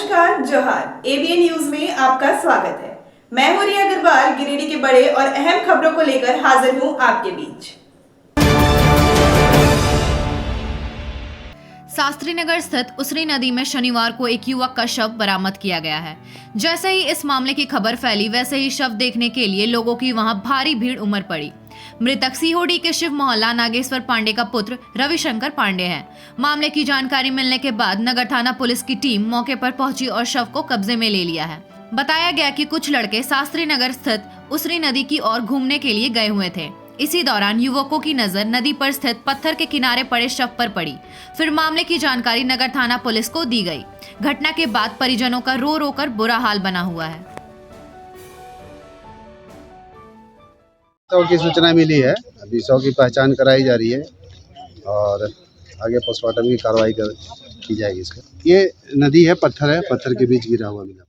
नमस्कार, जोहार। ABN news में आपका स्वागत है। मैं हूं रिया अग्रवाल। गिरिडीह के बड़े और अहम खबरों को लेकर हाजिर हूं आपके बीच। शास्त्री नगर स्थित उसरी नदी में शनिवार को एक युवक का शव बरामद किया गया है। जैसे ही इस मामले की खबर फैली, वैसे ही शव देखने के लिए लोगों की वहां भारी भीड़ उमड़ पड़ी। मृतक सीहोडी के शिव मोहल्ला नागेश्वर पांडे का पुत्र रविशंकर पांडे है। मामले की जानकारी मिलने के बाद नगर थाना पुलिस की टीम मौके पर पहुंची और शव को कब्जे में ले लिया है। बताया गया कि कुछ लड़के शास्त्री नगर स्थित उसरी नदी की ओर घूमने के लिए गए हुए थे। इसी दौरान युवकों की नजर नदी पर स्थित पत्थर के किनारे पड़े शव पर पड़ी। फिर मामले की जानकारी नगर थाना पुलिस को दी गई। घटना के बाद परिजनों का रो रो कर बुरा हाल बना हुआ है। शव की सूचना मिली है, अभी शव की पहचान कराई जा रही है और आगे पोस्टमार्टम की कार्रवाई की जाएगी। इसका ये नदी है, पत्थर के बीच गिरा हुआ मिला।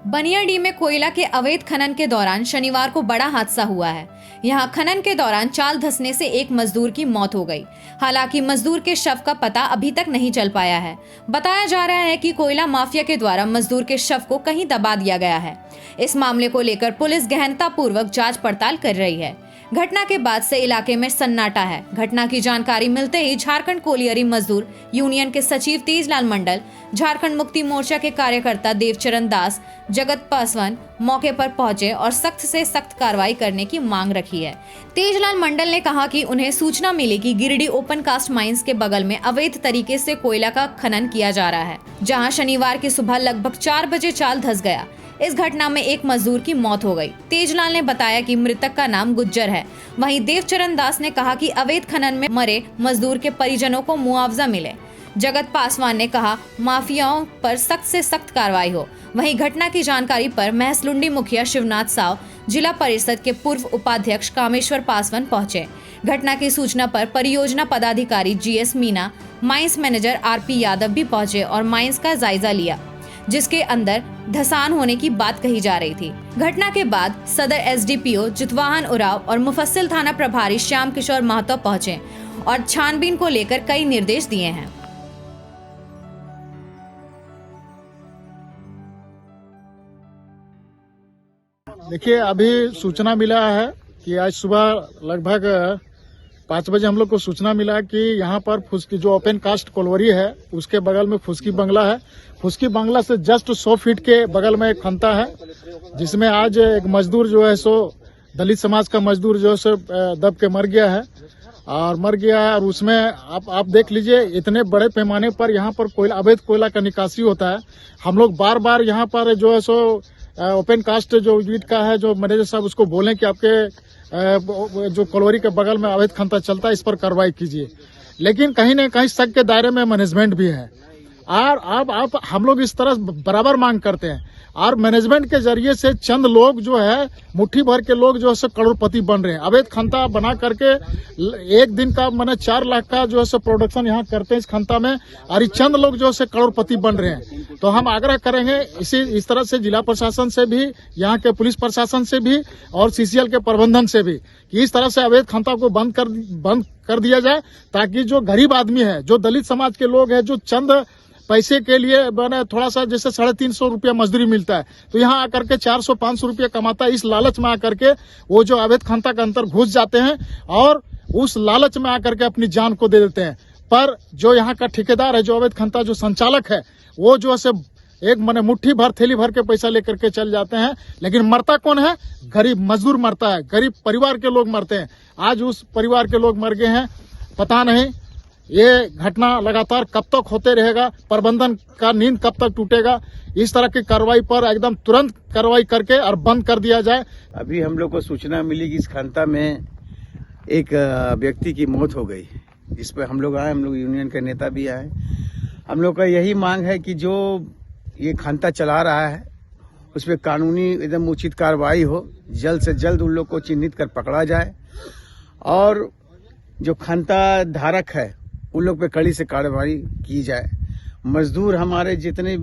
बनियाडीह में कोयला के अवैध खनन के दौरान शनिवार को बड़ा हादसा हुआ है। यहां खनन के दौरान चाल धंसने से एक मजदूर की मौत हो गई। हालांकि मजदूर के शव का पता अभी तक नहीं चल पाया है। बताया जा रहा है कि कोयला माफिया के द्वारा मजदूर के शव को कहीं दबा दिया गया है। इस मामले को लेकर पुलिस गहनता पूर्वक जांच पड़ताल कर रही है। घटना के बाद से इलाके में सन्नाटा है। घटना की जानकारी मिलते ही झारखंड कोलियरी मजदूर यूनियन के सचिव तेजलाल मंडल, झारखंड मुक्ति मोर्चा के कार्यकर्ता देवचरण दास, जगत पासवान मौके पर पहुंचे और सख्त से सख्त कार्रवाई करने की मांग रखी है। तेजलाल मंडल ने कहा कि उन्हें सूचना मिली कि गिरिडीह ओपन कास्ट माइंस के बगल में अवैध तरीके से कोयला का खनन किया जा रहा है, जहां शनिवार की सुबह लगभग 4 बजे चाल धंस गया। इस घटना में एक मजदूर की मौत हो गई। तेजलाल ने बताया कि मृतक का नाम गुज्जर है। वहीं देवचरण दास ने कहा कि अवैध खनन में मरे मजदूर के परिजनों को मुआवजा मिले। जगत पासवान ने कहा माफियाओं पर सख्त से सख्त कार्रवाई हो। वहीं घटना की जानकारी पर महसलुंडी मुखिया शिवनाथ साव, जिला परिषद के पूर्व उपाध्यक्ष कामेश्वर पासवान पहुंचे। घटना की सूचना पर परियोजना पदाधिकारी GS Meena, mines manager RP Yadav भी पहुंचे और माइंस का जायजा लिया, जिसके अंदर धसान होने की बात कही जा रही थी। घटना के बाद सदर एसडीपीओ जितवाहन उराव और मुफस्सिल थाना प्रभारी श्याम किशोर महतो पहुंचे और छानबीन को लेकर कई निर्देश दिए हैं। देखिए, अभी सूचना मिला है कि आज सुबह लगभग 5 बजे हम लोग को सूचना मिला कि यहाँ पर फुसकी जो ओपन कास्ट कोलवरी है उसके बगल में फुसकी बंगला है। फुसकी बंगला से जस्ट 100 फीट के बगल में एक खंता है, जिसमें आज एक मजदूर जो है सो दलित समाज का मजदूर जो है सो दब के मर गया है और उसमें आप देख लीजिए, इतने बड़े पैमाने पर यहाँ पर अवैध कोयला का निकासी होता है। हम लोग बार बार यहाँ पर जो है सो ओपन कास्ट जो यूनिट का है जो मैनेजर साहब उसको बोलें कि आपके जो कोलवरी के बगल में अवैध खंता चलता है, इस पर कार्रवाई कीजिए। लेकिन कहीं न कहीं शक के दायरे में मैनेजमेंट भी है और अब आप हम लोग इस तरह बराबर मांग करते हैं और मैनेजमेंट के जरिए से चंद लोग जो है मुट्ठी भर के लोग जो है करोड़पति बन रहे हैं। अवैध खंता बना करके एक दिन का मैंने 4 लाख का जो है प्रोडक्शन यहाँ करते हैं इस खंता में और ये चंद लोग जो है करोड़पति बन रहे हैं। तो हम आग्रह करेंगे इस तरह से जिला प्रशासन से भी, यहाँ के पुलिस प्रशासन से भी और सीसीएल के प्रबंधन से भी कि इस तरह से अवैध खंता को बंद कर दिया जाए, ताकि जो गरीब आदमी है, जो दलित समाज के लोग हैं, जो चंद पैसे के लिए मैंने थोड़ा सा जैसे 350 रुपया मजदूरी मिलता है तो यहाँ आकर के 400-500 रुपया कमाता है। इस लालच में आकर के वो जो अवैध खंता के अंदर घुस जाते हैं और उस लालच में आकर के अपनी जान को दे देते हैं। पर जो यहाँ का ठेकेदार है, जो अवैध खंता जो संचालक है, वो जो है एक मैंने मुट्ठी भर थैली भर के पैसा लेकर के चल जाते हैं। लेकिन मरता कौन है? गरीब मजदूर मरता है, गरीब परिवार के लोग मरते हैं। आज उस परिवार के लोग मर गए हैं। पता नहीं ये घटना लगातार कब तक होते रहेगा, प्रबंधन का नींद कब तक टूटेगा। इस तरह की कार्रवाई पर एकदम तुरंत कार्रवाई करके और बंद कर दिया जाए। अभी हम लोग को सूचना मिली कि इस खंता में एक व्यक्ति की मौत हो गई। इस पर हम लोग आए, हम लोग यूनियन के नेता भी आए। हम लोग का यही मांग है कि जो ये खंता चला रहा है उस पर कानूनी एकदम उचित कार्रवाई हो, जल्द से जल्द उन लोग को चिन्हित कर पकड़ा जाए और जो खंता धारक है उन लोग पे कड़ी से कार्रवाई की जाए। मजदूर हमारे जितने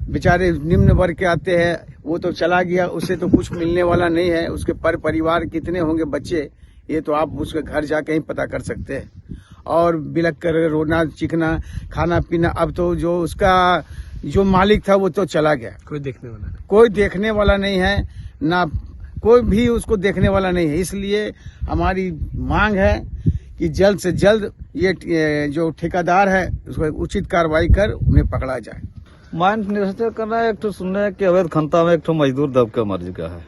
बेचारे निम्न वर्ग के आते हैं वो तो चला गया, उससे तो कुछ मिलने वाला नहीं है। उसके परिवार कितने होंगे बच्चे, ये तो आप उसके घर जाके ही पता कर सकते हैं। और बिलक कर रोना चीखना खाना पीना। अब तो जो उसका जो मालिक था वो तो चला गया, कोई देखने वाला नहीं है, ना कोई भी उसको देखने वाला नहीं है। इसलिए हमारी मांग है कि जल्द से जल्द ये जो ठेकेदार है उसको उचित कार्रवाई कर उन्हें पकड़ा जाए। मान निश्चय करना है, एक तो सुनना है कि अवैध खनता में एक तो मजदूर दब के मर चुका है।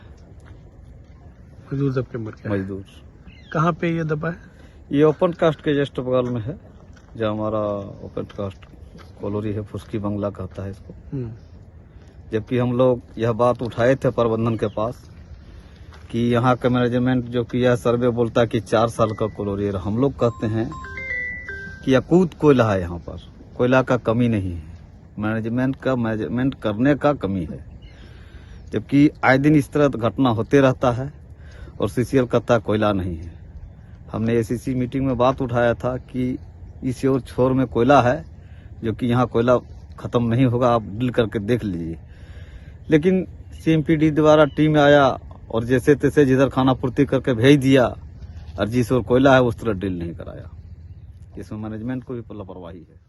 मजदूर दब के मर गया। मजदूर कहाँ पे ये दबा है? ये ओपन कास्ट के जस्ट बगल में है, जो हमारा ओपन कास्ट कॉलोनी है, फुसकी बंगला कहता है इसको। जबकि हम लोग यह बात उठाए थे प्रबंधन के पास कि यहाँ का मैनेजमेंट जो किया सर्वे बोलता है कि 4 साल का कॉलोनी है। हम लोग कहते हैं कि अकूत कोयला है, यहाँ पर कोयला का कमी नहीं है, मैनेजमेंट करने का कमी है। जबकि आए दिन इस तरह घटना होते रहता है और सीसीएल कहता कोयला नहीं है। हमने एसीसी मीटिंग में बात उठाया था कि इस और छोर में कोयला है, जो कि यहाँ कोयला खत्म नहीं होगा, आप डील करके देख लीजिए। लेकिन सीएमपीडी द्वारा टीम आया और जैसे तैसे जिधर खाना पूर्ति करके भेज दिया, और जिस और कोयला है उस तरह डील नहीं कराया। इसमें मैनेजमेंट को भी लापरवाही है।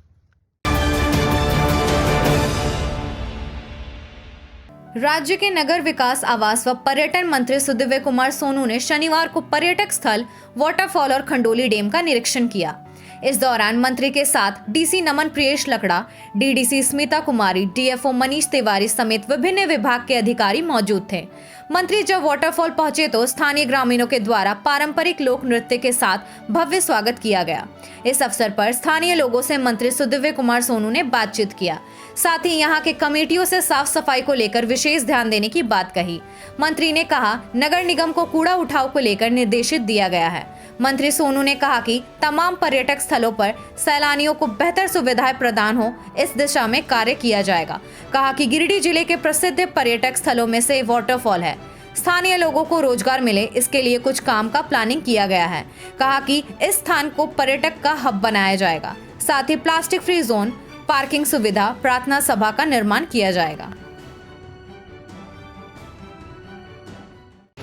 राज्य के नगर विकास, आवास व पर्यटन मंत्री सुदिव्य कुमार सोनू ने शनिवार को पर्यटक स्थल वाटरफॉल और खंडोली डैम का निरीक्षण किया। इस दौरान मंत्री के साथ डीसी नमन प्रियेश लकड़ा, डीडीसी स्मिता कुमारी, डीएफओ मनीष तिवारी समेत विभिन्न विभाग के अधिकारी मौजूद थे। मंत्री जब वाटरफॉल पहुंचे तो स्थानीय ग्रामीणों के द्वारा पारंपरिक लोक नृत्य के साथ भव्य स्वागत किया गया। इस अवसर पर स्थानीय लोगों से मंत्री सुदिव्य कुमार सोनू ने बातचीत किया, साथ ही यहां के कमेटियों से साफ सफाई को लेकर विशेष ध्यान देने की बात कही। मंत्री ने कहा नगर निगम को कूड़ा उठाव को लेकर निर्देशित दिया गया है। मंत्री सोनू ने कहा कि तमाम पर्यटक स्थलों पर सैलानियों को बेहतर सुविधाएं प्रदान हो, इस दिशा में कार्य किया जाएगा। कहा कि गिरिडीह जिले के प्रसिद्ध पर्यटक स्थलों में से वाटरफॉल है, स्थानीय लोगों को रोजगार मिले, इसके लिए कुछ काम का प्लानिंग किया गया है। कहा कि इस स्थान को पर्यटक का हब बनाया जाएगा, साथ ही प्लास्टिक फ्री जोन, पार्किंग सुविधा, प्रार्थना सभा का निर्माण किया जाएगा।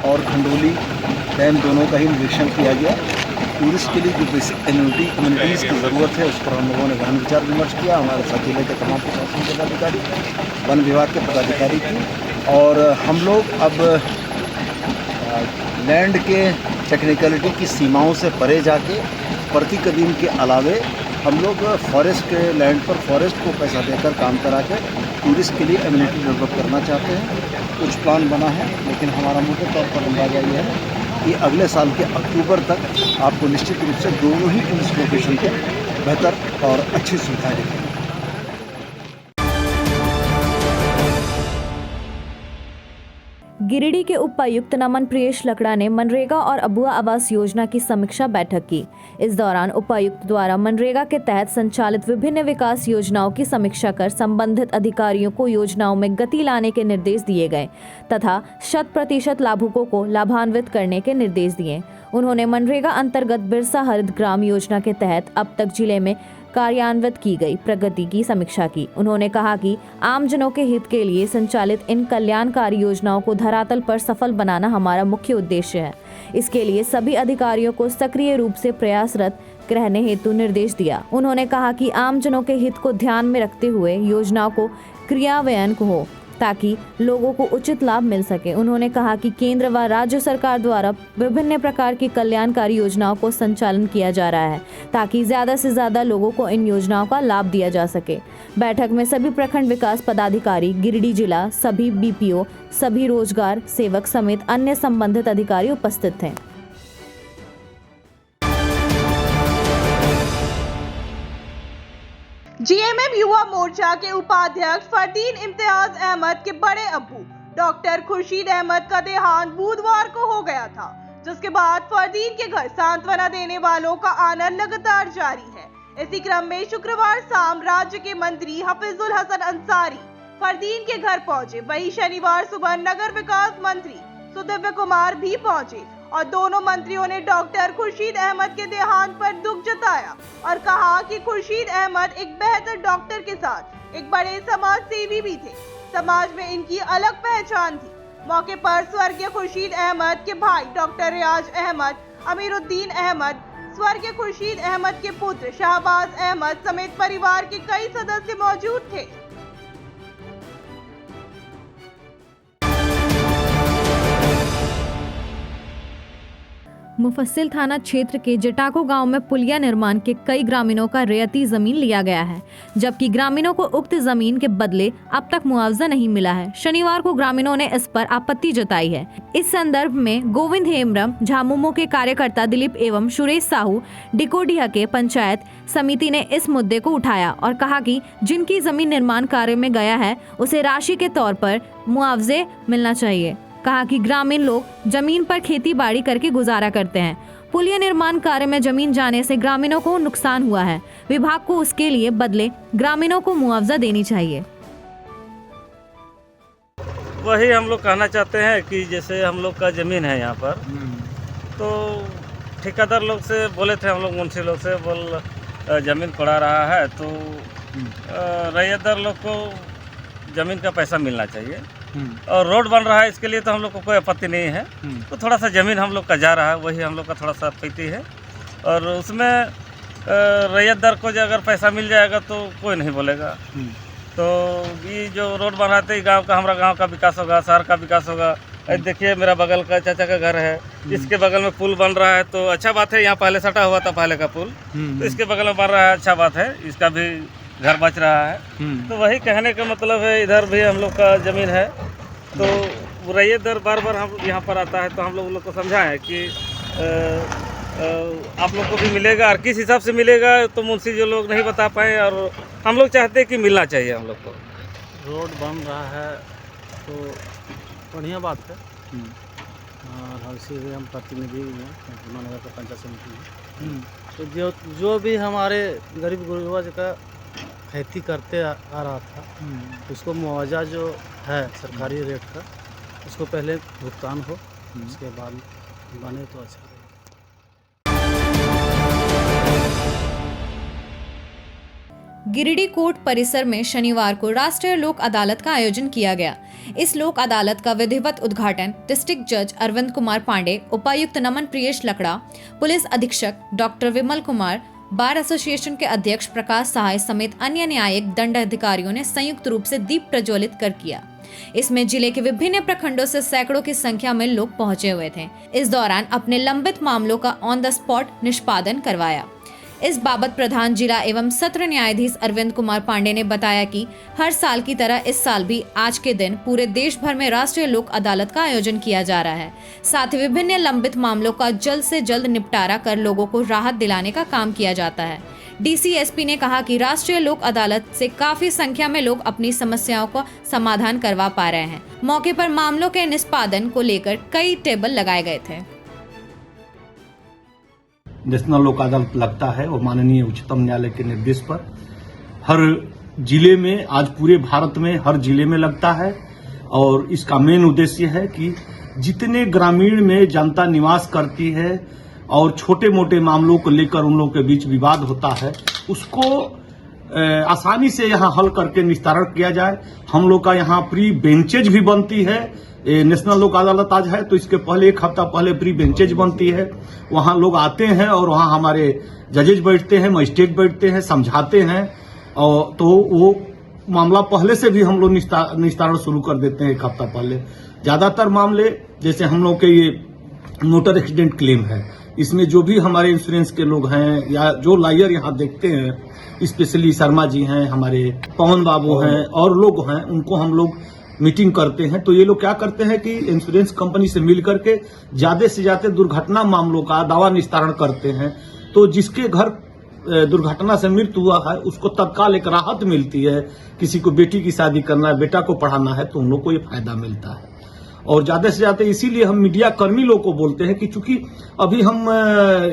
और खंडोली डैम दोनों का ही निरीक्षण किया गया। टूरिस्ट के लिए जो बेसिक कम्युनिटीज़ की ज़रूरत है उस पर हम लोगों ने गहन विचार विमर्श किया। हमारे साथ जिले के तमाम प्रशासन के पदाधिकारी, वन विभाग के पदाधिकारी की, और हम लोग अब लैंड के टेक्निकलिटी की सीमाओं से परे जाके प्रति कदीम के अलावे हम लोग फॉरेस्ट के लैंड पर फॉरेस्ट को पैसा देकर काम करा के टूरिस्ट के लिए एम्यूनिटी डेवलप करना चाहते हैं। कुछ प्लान बना है, लेकिन हमारा मोटे तौर पर अंदाजा ये है कि अगले साल के अक्टूबर तक आपको निश्चित रूप से दोनों ही टूरिस्ट लोकेशन के बेहतर और अच्छी सुविधाएं देंगे। गिरिडीह के उपायुक्त नमन प्रियेश लकड़ा ने मनरेगा और अबुआ आवास योजना की समीक्षा बैठक की। इस दौरान उपायुक्त द्वारा मनरेगा के तहत संचालित विभिन्न विकास योजनाओं की समीक्षा कर संबंधित अधिकारियों को योजनाओं में गति लाने के निर्देश दिए गए तथा 100% लाभुकों को लाभान्वित करने के निर्देश दिए। उन्होंने मनरेगा अंतर्गत बिरसा हरित ग्राम योजना के तहत अब तक जिले में कार्यान्वित की गई प्रगति की समीक्षा की। उन्होंने कहा कि आमजनों के हित के लिए संचालित इन कल्याणकारी योजनाओं को धरातल पर सफल बनाना हमारा मुख्य उद्देश्य है। इसके लिए सभी अधिकारियों को सक्रिय रूप से प्रयासरत रहने हेतु निर्देश दिया। उन्होंने कहा कि आमजनों के हित को ध्यान में रखते हुए योजनाओं को क्रियान्वयन हो ताकि लोगों को उचित लाभ मिल सके। उन्होंने कहा कि केंद्र व राज्य सरकार द्वारा विभिन्न प्रकार की कल्याणकारी योजनाओं को संचालन किया जा रहा है ताकि ज्यादा से ज्यादा लोगों को इन योजनाओं का लाभ दिया जा सके। बैठक में सभी प्रखंड विकास पदाधिकारी, गिरिडीह जिला, सभी बीपीओ, सभी रोजगार सेवक समेत अन्य संबंधित अधिकारी उपस्थित थे। जीएमएम युवा मोर्चा के उपाध्यक्ष फरदीन इम्तियाज अहमद के बड़े अब्बू डॉक्टर खुर्शीद अहमद का देहांत बुधवार को हो गया था, जिसके बाद फरदीन के घर सांत्वना देने वालों का आना लगातार जारी है। इसी क्रम में शुक्रवार शाम राज्य के मंत्री हफीजुल हसन अंसारी फरदीन के घर पहुंचे। वहीं शनिवार सुबह नगर विकास मंत्री सुदिव्य कुमार भी पहुंचे और दोनों मंत्रियों ने डॉक्टर खुर्शीद अहमद के देहांत पर दुख जताया और कहा कि खुर्शीद अहमद एक बेहतर डॉक्टर के साथ एक बड़े समाज सेवी भी थे। समाज में इनकी अलग पहचान थी। मौके पर स्वर्गीय खुर्शीद अहमद के भाई डॉक्टर रियाज अहमद, अमीरुद्दीन अहमद, स्वर्गीय खुर्शीद अहमद के पुत्र शाहबाज अहमद समेत परिवार के कई सदस्य मौजूद थे। मुफस्सिल थाना क्षेत्र के जटाको गांव में पुलिया निर्माण के कई ग्रामीणों का रियायती जमीन लिया गया है, जबकि ग्रामीणों को उक्त जमीन के बदले अब तक मुआवजा नहीं मिला है। शनिवार को ग्रामीणों ने इस पर आपत्ति जताई है। इस संदर्भ में गोविंद हेमब्रम, झामुमो के कार्यकर्ता दिलीप एवं सुरेश साहू, डिकोडिया के पंचायत समिति ने इस मुद्दे को उठाया और कहा कि जिनकी जमीन निर्माण कार्य में गया है उसे राशि के तौर पर मुआवजे मिलना चाहिए। कहा कि ग्रामीण लोग जमीन पर खेती बाड़ी करके गुजारा करते हैं। पुलिया निर्माण कार्य में जमीन जाने से ग्रामीणों को नुकसान हुआ है। विभाग को उसके लिए बदले ग्रामीणों को मुआवजा देनी चाहिए। वही हम लोग कहना चाहते हैं कि जैसे हम लोग का ज़मीन है यहाँ पर, तो ठेकेदार लोग से बोले थे हम लोग, मुंशी लोग से बोल ज़मीन पड़ा रहा है तो रैयतदार लोग को ज़मीन का पैसा मिलना चाहिए और रोड बन रहा है इसके लिए तो हम लोग को कोई आपत्ति नहीं है। तो थोड़ा सा ज़मीन हम लोग का जा रहा है, वही हम लोग का थोड़ा सा आपत्ति है। और उसमें रैयतदार को जो अगर पैसा मिल जाएगा तो कोई नहीं बोलेगा। तो ये जो रोड बनाते गांव का, हमारा गांव का विकास होगा, शहर का विकास होगा। देखिए मेरा बगल का चाचा का घर है, इसके बगल में पुल बन रहा है तो अच्छा बात है। यहाँ पहले सटा हुआ था पहले का पुल, तो इसके बगल में बन रहा है, अच्छा बात है, इसका भी घर बच रहा है। तो वही कहने का मतलब है, इधर भी हम लोग का ज़मीन है तो रैयतदार बार बार हम यहाँ पर आता है तो हम लोग को समझाएं कि आप लोग को भी मिलेगा और किस हिसाब से मिलेगा तो मुंशी जो लोग नहीं बता पाए, और हम लोग चाहते हैं कि मिलना चाहिए हम लोग को। रोड बन रहा है तो बढ़िया बात है और हमसे भी हम प्रतिनिधि हैं नगर का पंचायत समिति में। तो जो भी हमारे गरीब गुरबा का खेती करते आ रहा था उसको मुआवजा जो है सरकारी रेट का उसको पहले भुगतान हो, उसके बाद बने तो अच्छा। गिरिडीह कोर्ट परिसर में शनिवार को राष्ट्रीय लोक अदालत का आयोजन किया गया। इस लोक अदालत का विधिवत उद्घाटन डिस्ट्रिक्ट जज अरविंद कुमार पांडे, उपायुक्त नमन प्रियेश लकड़ा, पुलिस अधीक्षक doctor Vimal Kumar, bar association के अध्यक्ष प्रकाश सहाय समेत अन्य न्यायिक दंड अधिकारियों ने संयुक्त रूप से दीप प्रज्वलित कर किया। इसमें जिले के विभिन्न प्रखंडों से सैकड़ों की संख्या में लोग पहुंचे हुए थे। इस दौरान अपने लंबित मामलों का ऑन द स्पॉट निष्पादन करवाया। इस बाबत प्रधान जिला एवं सत्र न्यायाधीश अरविंद कुमार पांडे ने बताया कि हर साल की तरह इस साल भी आज के दिन पूरे देश भर में राष्ट्रीय लोक अदालत का आयोजन किया जा रहा है। साथ ही विभिन्न लंबित मामलों का जल्द से जल्द निपटारा कर लोगों को राहत दिलाने का काम किया जाता है। डीसीएसपी ने कहा कि राष्ट्रीय लोक अदालत से काफी संख्या में लोग अपनी समस्याओं का समाधान करवा पा रहे हैं। मौके पर मामलों के निष्पादन को लेकर कई टेबल लगाए गए थे। नेशनल लोक अदालत लगता है और माननीय उच्चतम न्यायालय के निर्देश पर हर जिले में, आज पूरे भारत में हर जिले में लगता है। और इसका मेन उद्देश्य है कि जितने ग्रामीण में जनता निवास करती है और छोटे मोटे मामलों को लेकर उन लोगों के बीच विवाद होता है उसको आसानी से यहाँ हल करके निस्तारण किया जाए। हम लोग का यहाँ प्री बेंचेज भी बनती है। नेशनल लोक अदालत आज है तो इसके पहले एक हफ्ता पहले प्री बेंचेज बनती है। वहाँ लोग आते हैं और वहाँ हमारे जजेज बैठते हैं, मजिस्ट्रेट बैठते हैं, समझाते हैं और तो वो मामला पहले से भी हम लोग निस्तारण शुरू कर देते हैं एक हफ्ता पहले। ज्यादातर मामले जैसे हम लोग के ये मोटर एक्सीडेंट क्लेम है, इसमें जो भी हमारे इंश्योरेंस के लोग हैं या जो लॉयर यहाँ देखते हैं, स्पेशली शर्मा जी हैं, हमारे पवन बाबू हैं और लोग हैं, उनको हम लोग मीटिंग करते हैं। तो ये लोग क्या करते हैं कि इंश्योरेंस कंपनी से मिल करके ज्यादा से ज्यादा दुर्घटना मामलों का दावा निस्तारण करते हैं। तो जिसके घर दुर्घटना से मृत्यु हुआ है उसको तत्काल एक राहत मिलती है। किसी को बेटी की शादी करना है, बेटा को पढ़ाना है तो उन लोग को ये फायदा मिलता है। और ज्यादा से ज्यादा इसीलिए हम मीडिया कर्मी लोग को बोलते हैं कि चूंकि अभी हम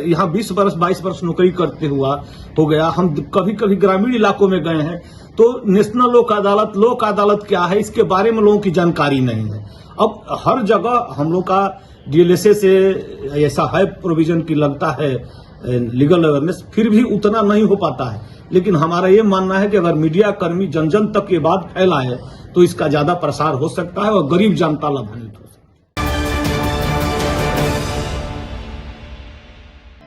यहाँ 20 वर्ष 22 वर्ष नौकरी करते हो गया, हम कभी कभी ग्रामीण इलाकों में गए हैं तो नेशनल लोक अदालत क्या है इसके बारे में लोगों की जानकारी नहीं है। अब हर जगह हम लोग का डीएलएसए से ऐसा है प्रोविजन की लगता है लीगल अवेयरनेस, फिर भी उतना नहीं हो पाता है। लेकिन हमारा ये मानना है कि अगर मीडिया कर्मी जन जन तक ये बात फैलाए तो इसका ज्यादा प्रसार हो सकता है और गरीब जनता लाभान्वित हो सकती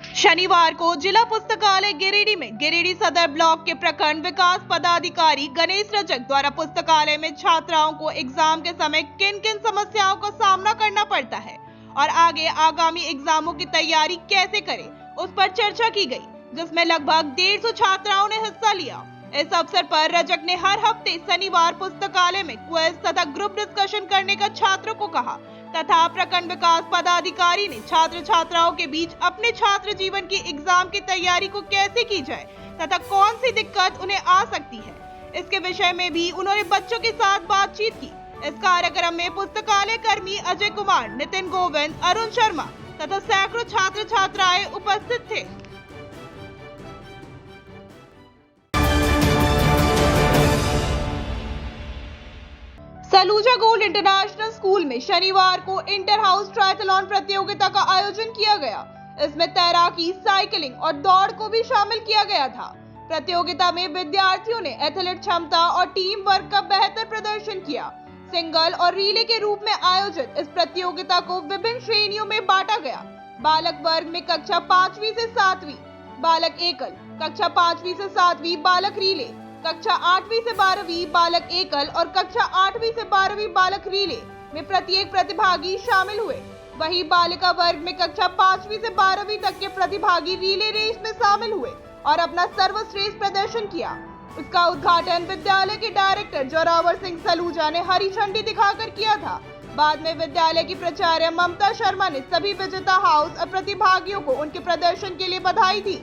है। शनिवार को जिला पुस्तकालय गिरिडीह में गिरिडीह सदर ब्लॉक के प्रखंड विकास पदाधिकारी गणेश रजक द्वारा पुस्तकालय में छात्राओं को एग्जाम के समय किन किन समस्याओं का सामना करना पड़ता है और आगे आगामी एग्जामों की तैयारी कैसे करें, उस पर चर्चा की गई, जिसमें लगभग 150 छात्राओं ने हिस्सा लिया। इस अवसर पर रजक ने हर हफ्ते शनिवार पुस्तकालय में क्विज तथा ग्रुप डिस्कशन करने का छात्रों को कहा तथा प्रखंड विकास पदाधिकारी ने छात्र छात्राओं के बीच अपने छात्र जीवन की एग्जाम की तैयारी को कैसे की जाए तथा कौन सी दिक्कत उन्हें आ सकती है, इसके विषय में भी उन्होंने बच्चों के साथ बातचीत की। इस कार्यक्रम में पुस्तकालय कर्मी अजय कुमार, नितिन गोविंद, अरुण शर्मा तथा सैकड़ों छात्र छात्राएं उपस्थित थे। सलूजा गोल्ड इंटरनेशनल स्कूल में शनिवार को इंटर हाउस ट्रायथलॉन प्रतियोगिता का आयोजन किया गया। इसमें तैराकी, साइकिलिंग और दौड़ को भी शामिल किया गया था। प्रतियोगिता में विद्यार्थियों ने एथलेट क्षमता और टीम वर्क का बेहतर प्रदर्शन किया। सिंगल और रिले के रूप में आयोजित इस प्रतियोगिता को विभिन्न श्रेणियों में बांटा गया। बालक वर्ग में कक्षा 5वीं से 7वीं, बालक एकल, कक्षा 5वीं से 7वीं बालक रिले, कक्षा 8वीं से 12वीं बालक एकल और कक्षा 8वीं से 12वीं बालक रिले में प्रत्येक प्रतिभागी शामिल हुए। वहीं बालिका वर्ग में कक्षा 5वीं से 12वीं तक के प्रतिभागी रिले रेस में शामिल हुए और अपना सर्वश्रेष्ठ प्रदर्शन किया। उसका उद्घाटन विद्यालय के डायरेक्टर जोरावर सिंह सलूजा ने हरी झंडी दिखाकर किया था। बाद में विद्यालय की प्राचार्य ममता शर्मा ने सभी विजेता हाउस और प्रतिभागियों को उनके प्रदर्शन के लिए बधाई दी।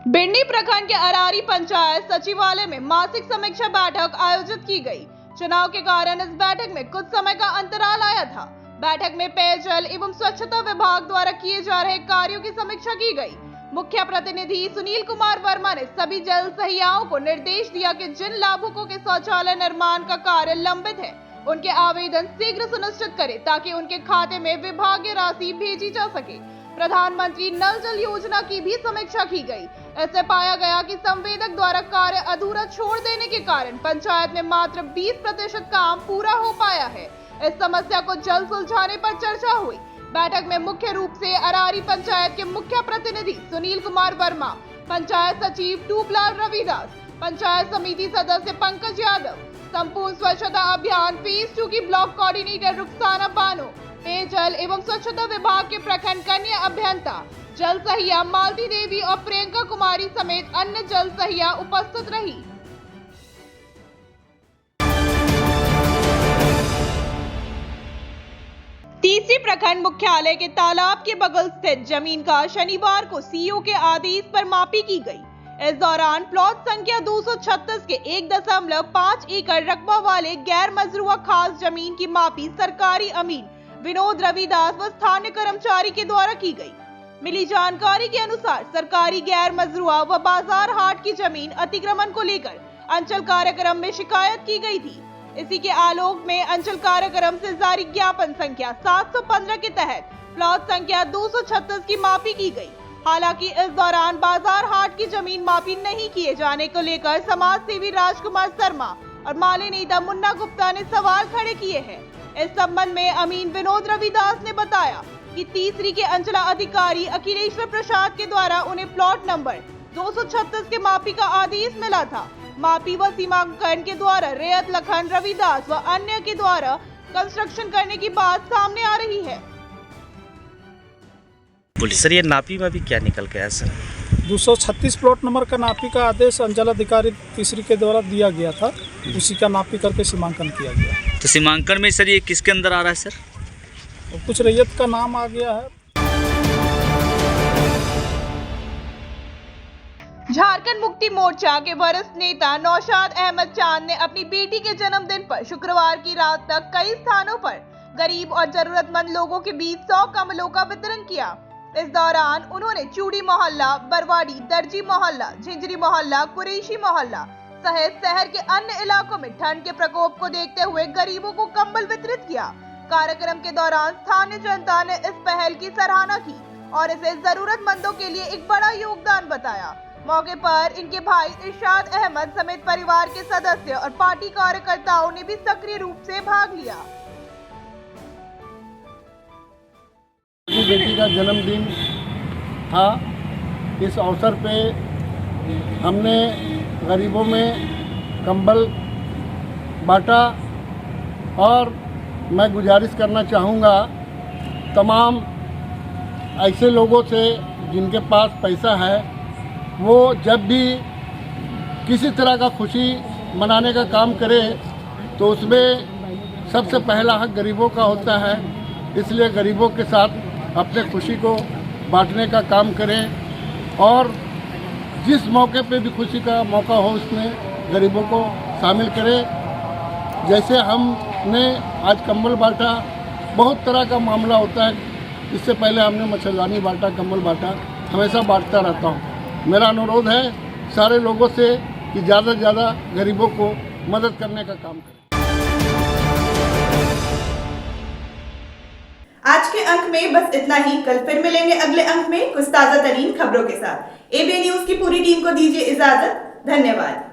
बिंडी प्रखंड के अरारी पंचायत सचिवालय में मासिक समीक्षा बैठक आयोजित की गई। चुनाव के कारण इस बैठक में कुछ समय का अंतराल आया था। बैठक में पेयजल एवं स्वच्छता विभाग द्वारा किए जा रहे कार्यों की समीक्षा की गई। मुख्य प्रतिनिधि सुनील कुमार वर्मा ने सभी जल सहियाओं को निर्देश दिया कि जिन लाभुकों के शौचालय निर्माण का कार्य लंबित है, उनके आवेदन शीघ्र सुनिश्चित करें ताकि उनके खाते में विभागीय राशि भेजी जा सके। प्रधानमंत्री नल जल योजना की भी समीक्षा की गई। ऐसे पाया गया कि संवेदक द्वारा कार्य अधूरा छोड़ देने के कारण पंचायत में मात्र 20% काम पूरा हो पाया है। इस समस्या को जल्द सुलझाने पर चर्चा हुई। बैठक में मुख्य रूप से अरारी पंचायत के मुख्य प्रतिनिधि सुनील कुमार वर्मा, पंचायत सचिव टूपलाल रविदास, पंचायत समिति सदस्य पंकज यादव, संपूर्ण स्वच्छता अभियान फेज 2 की ब्लॉक कोऑर्डिनेटर रुखसाना बानो, पेयजल एवं स्वच्छता विभाग के प्रखंड कन्या अभियंता जल सहिया मालती देवी और प्रियंका कुमारी समेत अन्य जल सहिया उपस्थित रही। तीसरी प्रखंड मुख्यालय के तालाब के बगल स्थित जमीन का शनिवार को सीईओ के आदेश पर मापी की गई। इस दौरान प्लॉट संख्या 236 के 1.5 एकड़ रकबा वाले गैर मजरूआ खास जमीन की मापी सरकारी अमीन विनोद रविदास व स्थानीय कर्मचारी के द्वारा की गई। मिली जानकारी के अनुसार सरकारी गैर मजरूआ व बाजार हाट की जमीन अतिक्रमण को लेकर अंचल कार्यक्रम में शिकायत की गई थी। इसी के आलोक में अंचल कार्यक्रम से जारी ज्ञापन संख्या 715 के तहत प्लॉट संख्या 236 की मापी की गई। हालांकि इस दौरान बाजार हाट की जमीन मापी नहीं किए जाने को लेकर समाज सेवी राजकुमार शर्मा और माले नेता मुन्ना गुप्ता ने सवाल खड़े किए हैं। इस संबंध में अमीन विनोद रविदास ने बताया कि तीसरी के अंचला अधिकारी अखिलेश्वर प्रसाद के द्वारा उन्हें प्लॉट नंबर 236 के मापी का आदेश मिला था। मापी व सीमांकन के द्वारा रेयत लखन रविदास व अन्य के द्वारा कंस्ट्रक्शन करने की बात सामने आ रही है। सर, ये नापी में भी क्या निकल के आया सर? 236 प्लॉट नंबर का नापी का आदेश अंचल अधिकारी तीसरी के द्वारा दिया गया था, उसी का नापी करके सीमांकन किया गया। तो सीमांकन में सर ये किसके अंदर आ रहा है सर? और कुछ रैयत का नाम आ गया है। झारखंड मुक्ति मोर्चा के वरिष्ठ नेता नौशाद अहमद चांद ने अपनी बेटी के जन्मदिन पर शुक्रवार की रात तक कई स्थानों पर गरीब और जरूरतमंद लोगों के बीच 100 कम्बलों का वितरण किया। इस दौरान उन्होंने चूड़ी मोहल्ला, बरवाड़ी, दर्जी मोहल्ला, झिंझरी मोहल्ला, कुरैशी मोहल्ला सहित शहर के अन्य इलाकों में ठंड के प्रकोप को देखते हुए गरीबों को कंबल वितरित किया। कार्यक्रम के दौरान स्थानीय जनता ने इस पहल की सराहना की और इसे जरूरतमंदों के लिए एक बड़ा योगदान बताया। मौके पर इनके भाई इरशाद अहमद समेत परिवार के सदस्य और पार्टी कार्यकर्ताओं ने भी सक्रिय रूप से भाग लिया। बेटी का जन्मदिन था। इस अवसर पे हमने गरीबों में कंबल बांटा और मैं गुजारिश करना चाहूँगा तमाम ऐसे लोगों से जिनके पास पैसा है, वो जब भी किसी तरह का खुशी मनाने का काम करे तो उसमें सबसे पहला हक गरीबों का होता है। इसलिए गरीबों के साथ अपने खुशी को बांटने का काम करें और जिस मौके पे भी खुशी का मौका हो उसमें गरीबों को शामिल करें। जैसे हमने आज कंबल बांटा, बहुत तरह का मामला होता है। इससे पहले हमने मच्छरदानी बांटा, कंबल बांटा, हमेशा बांटता रहता हूँ। मेरा अनुरोध है सारे लोगों से कि ज़्यादा से ज़्यादा गरीबों को मदद करने का काम करें। आज के अंक में बस इतना ही। कल फिर मिलेंगे अगले अंक में कुछ ताज़ा तरीन खबरों के साथ। एबीएन न्यूज़ की पूरी टीम को दीजिए इजाजत। धन्यवाद।